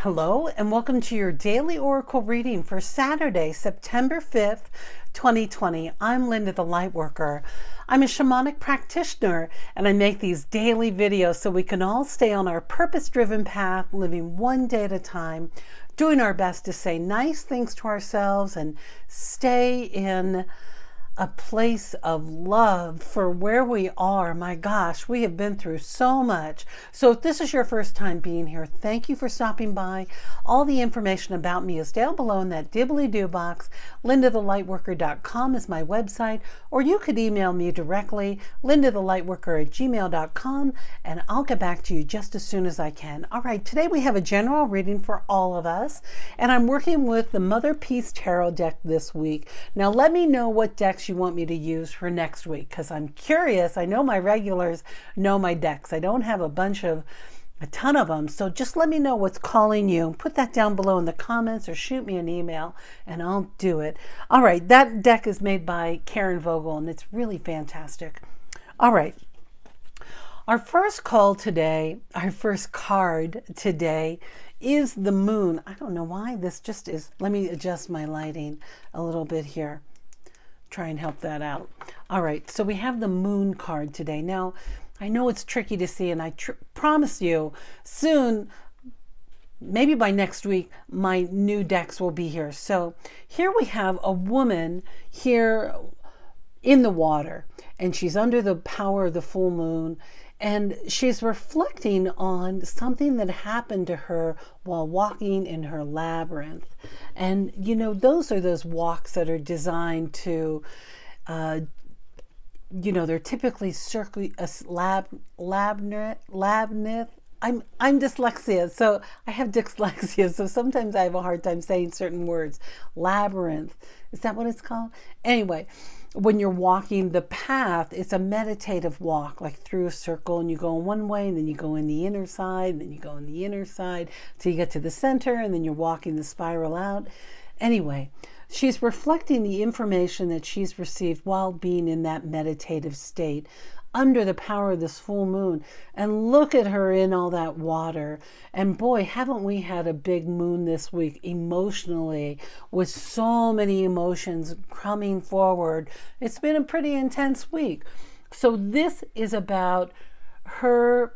Hello and welcome to your daily oracle reading for Saturday, September 5th, 2020. I'm Linda the Lightworker. I'm a shamanic practitioner and I make these daily videos so we can all stay on our purpose-driven path, living one day at a time, doing our best to say nice things to ourselves and stay in a place of love for where we are. My gosh, we have been through so much. So if this is your first time being here, thank you for stopping by. All the information about me is down below in that dibbly-doo box. LindaTheLightWorker.com is my website, or you could email me directly, LindaTheLightWorker@gmail.com, and I'll get back to you just as soon as I can. All right, today we have a general reading for all of us, and I'm working with the Mother Peace Tarot deck this week. Now let me know what decks you want me to use for next week, because I'm curious. I know my regulars know my decks. I don't have a ton of them, so just let me know what's calling you. Put that down below in the comments or shoot me an email and I'll do it. All right, that deck is made by Karen Vogel and it's really fantastic. All right, our first card today is the moon. I don't know why this just is. Let me adjust my lighting a little bit here. Try and help that out. All right, so we have the moon card today. Now, I know it's tricky to see, and I promise you soon, maybe by next week, my new decks will be here. So here we have a woman here in the water, and she's under the power of the full moon, and she's reflecting on something that happened to her while walking in her labyrinth. And, you know, those are those walks that are designed to, you know, they're typically labyrinth. I'm dyslexia, so I have dyslexia, so sometimes I have a hard time saying certain words. Labyrinth, is that what it's called? Anyway, when you're walking the path, it's a meditative walk, like through a circle, and you go in one way, and then you go in the inner side, and then you go in the inner side till you get to the center, and then you're walking the spiral out. Anyway, she's reflecting the information that she's received while being in that meditative state under the power of this full moon. And look at her in all that water. And boy, haven't we had a big moon this week emotionally, with so many emotions coming forward. It's been a pretty intense week. So this is about her.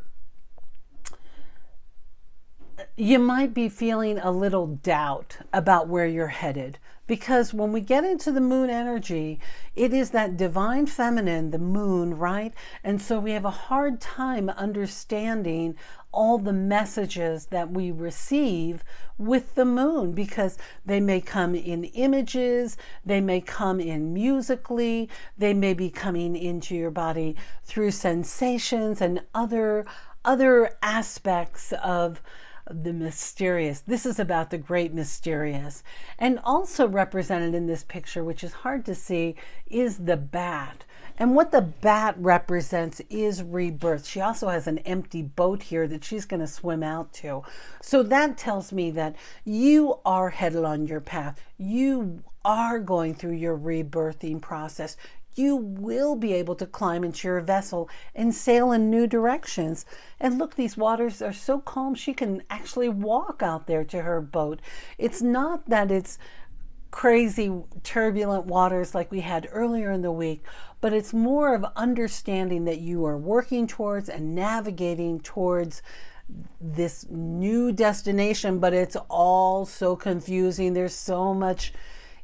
You might be feeling a little doubt about where you're headed, because when we get into the moon energy, it is that divine feminine, the moon, right? And so we have a hard time understanding all the messages that we receive with the moon, because they may come in images, they may come in musically, they may be coming into your body through sensations and other aspects of the mysterious. This is about the great mysterious. And also represented in this picture, which is hard to see, is the bat. And what the bat represents is rebirth. She also has an empty boat here that she's going to swim out to. So that tells me that you are headed on your path. You are going through your rebirthing process. You will be able to climb into your vessel and sail in new directions. And look, these waters are so calm, she can actually walk out there to her boat. It's not that it's crazy turbulent waters like we had earlier in the week, but it's more of understanding that you are working towards and navigating towards this new destination, but it's all so confusing. There's so much.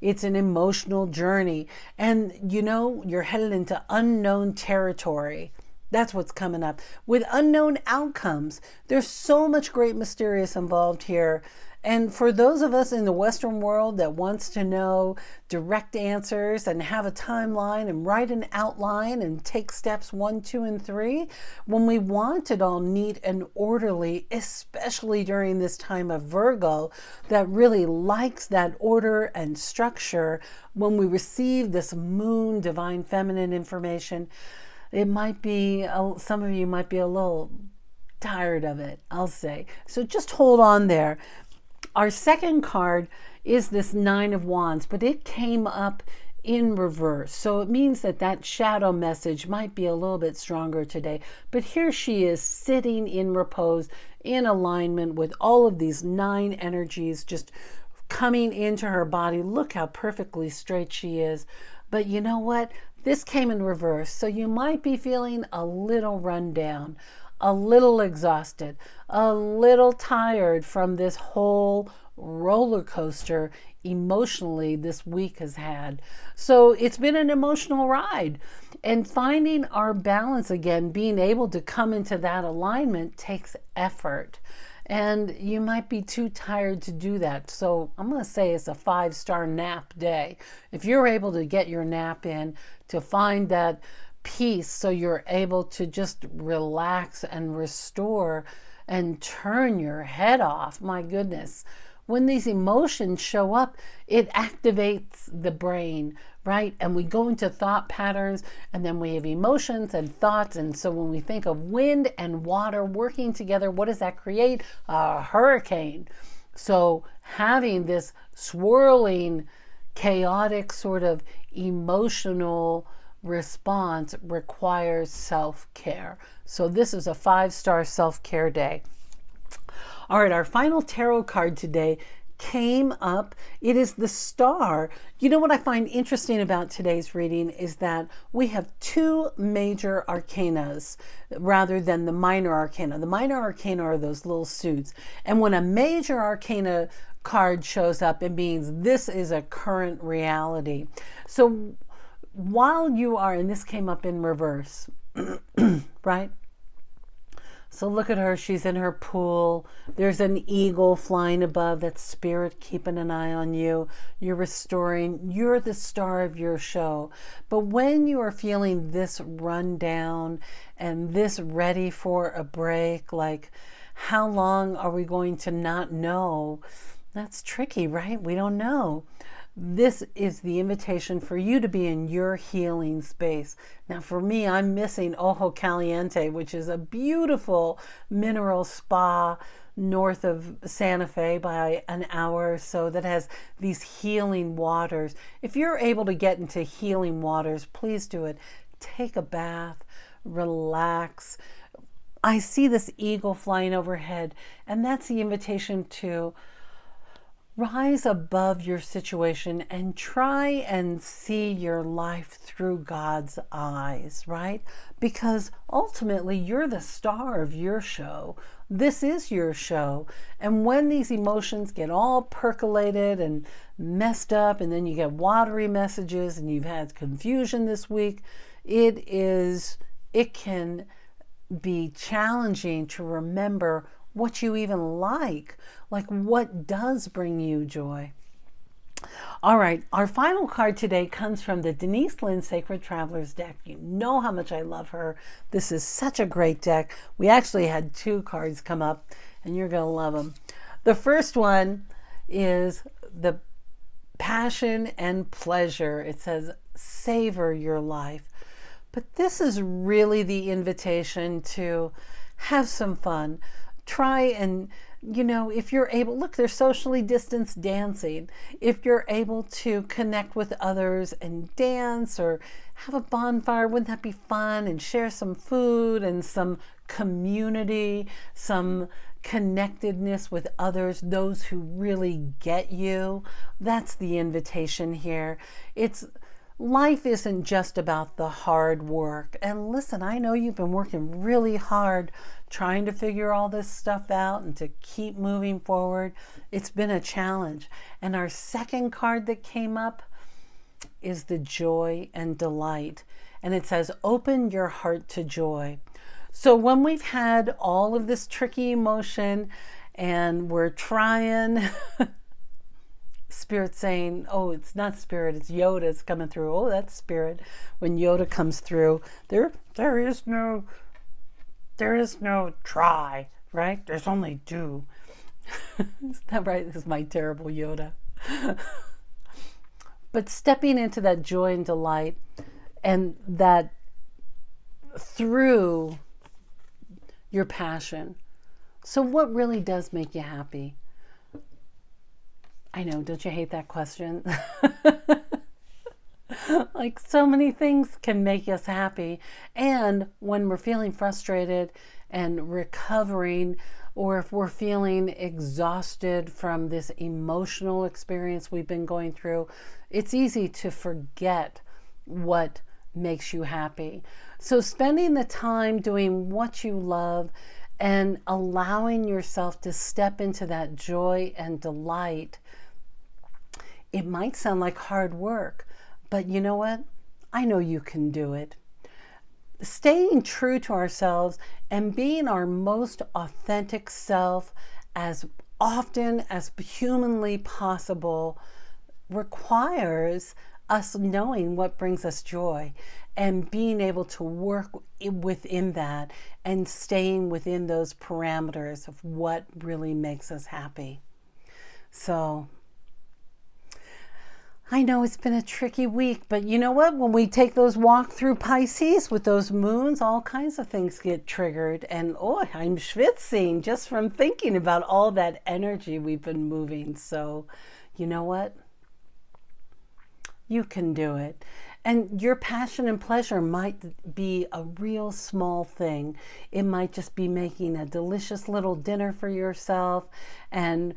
It's an emotional journey. And, you know, you're headed into unknown territory. That's what's coming up. With unknown outcomes. There's so much great mysterious involved here. And for those of us in the Western world that wants to know direct answers and have a timeline and write an outline and take steps 1, 2, and 3, when we want it all neat and orderly, especially during this time of Virgo that really likes that order and structure, when we receive this moon, divine feminine information, it might be, some of you might be a little tired of it, I'll say. So just hold on there. Our second card is this Nine of Wands, but it came up in reverse. So it means that that shadow message might be a little bit stronger today. But here she is sitting in repose, in alignment with all of these 9 energies just coming into her body. Look how perfectly straight she is. But you know what? This came in reverse. So you might be feeling a little run down, a little exhausted, a little tired from this whole roller coaster emotionally this week has had. So it's been an emotional ride, and finding our balance again, being able to come into that alignment takes effort, and you might be too tired to do that. So I'm going to say it's a 5-star nap day. If you're able to get your nap in, to find that peace so you're able to just relax and restore and turn your head off, my goodness. When these emotions show up, it activates the brain, right? And we go into thought patterns, and then we have emotions and thoughts. And so when we think of wind and water working together, what does that create? A hurricane. So having this swirling, chaotic sort of emotional response requires self-care. So this is a 5-star self-care day. All right, our final tarot card today came up. It is the Star. You know what I find interesting about today's reading is that we have 2 major arcanas rather than the minor arcana. The minor arcana are those little suits. And when a major arcana card shows up, it means this is a current reality. So while you are, and this came up in reverse, right? So look at her, she's in her pool. There's an eagle flying above. That's spirit keeping an eye on you. You're restoring. You're the star of your show. But when you are feeling this run down and this ready for a break, like how long are we going to not know? That's tricky, right? We don't know. This is the invitation for you to be in your healing space. Now for me, I'm missing Ojo Caliente, which is a beautiful mineral spa north of Santa Fe by an hour or so that has these healing waters. If you're able to get into healing waters, please do it. Take a bath, relax. I see this eagle flying overhead, and that's the invitation to rise above your situation and try and see your life through God's eyes, right? Because ultimately you're the star of your show. This is your show. And when these emotions get all percolated and messed up, and then you get watery messages and you've had confusion this week, it can be challenging to remember what you even like what does bring you joy. All right, our final card today comes from the Denise Linn Sacred Travelers deck. You know how much I love her. This is such a great deck. We actually had 2 cards come up, and you're going to love them. The first one is the Passion and Pleasure. It says, savor your life. But this is really the invitation to have some fun. Try and, if you're able, look, there's socially distanced dancing. If you're able to connect with others and dance or have a bonfire, wouldn't that be fun? And share some food and some community, some connectedness with others, those who really get you. That's the invitation here. Life isn't just about the hard work. And listen, I know you've been working really hard trying to figure all this stuff out and to keep moving forward. It's been a challenge. And our second card that came up is the Joy and Delight. And it says, open your heart to joy. So when we've had all of this tricky emotion and we're trying, Spirit saying, oh, it's not Spirit, it's Yoda, it's coming through. Oh, that's Spirit. When Yoda comes through, there is no try, right? There's only do. Is that right? This is my terrible Yoda. But stepping into that joy and delight, and that through your passion. So what really does make you happy? I know, don't you hate that question? Like so many things can make us happy. And when we're feeling frustrated and recovering, or if we're feeling exhausted from this emotional experience we've been going through, it's easy to forget what makes you happy. So spending the time doing what you love and allowing yourself to step into that joy and delight, it might sound like hard work, but you know what? I know you can do it. Staying true to ourselves and being our most authentic self as often as humanly possible requires us knowing what brings us joy and being able to work within that and staying within those parameters of what really makes us happy. So I know it's been a tricky week, but you know what? When we take those walk through Pisces with those moons, all kinds of things get triggered. And oh, I'm schwitzing just from thinking about all that energy we've been moving. So you know what? You can do it. And your passion and pleasure might be a real small thing. It might just be making a delicious little dinner for yourself and,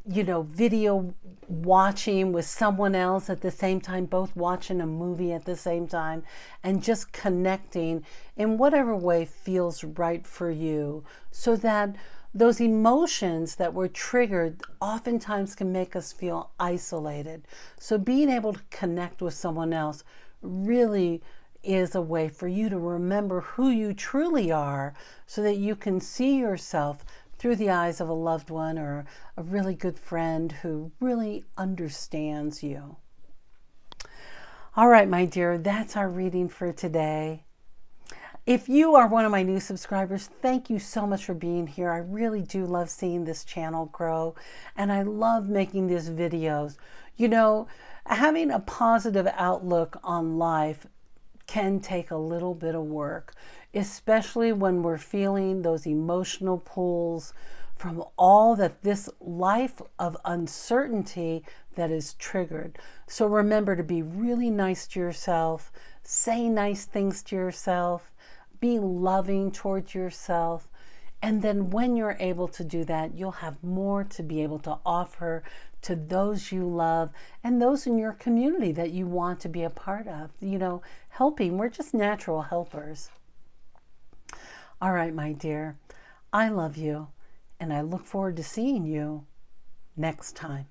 you know, video watching with someone else at the same time, both watching a movie at the same time, and just connecting in whatever way feels right for you, so that those emotions that were triggered oftentimes can make us feel isolated. So being able to connect with someone else really is a way for you to remember who you truly are, so that you can see yourself through the eyes of a loved one or a really good friend who really understands you. All right, my dear, that's our reading for today. If you are one of my new subscribers, thank you so much for being here. I really do love seeing this channel grow, and I love making these videos. You know, having a positive outlook on life can take a little bit of work, especially when we're feeling those emotional pulls from all that this life of uncertainty that is triggered. So remember to be really nice to yourself, say nice things to yourself, be loving towards yourself. And then when you're able to do that, you'll have more to be able to offer to those you love and those in your community that you want to be a part of. You know, helping, we're just natural helpers. All right, my dear, I love you, and I look forward to seeing you next time.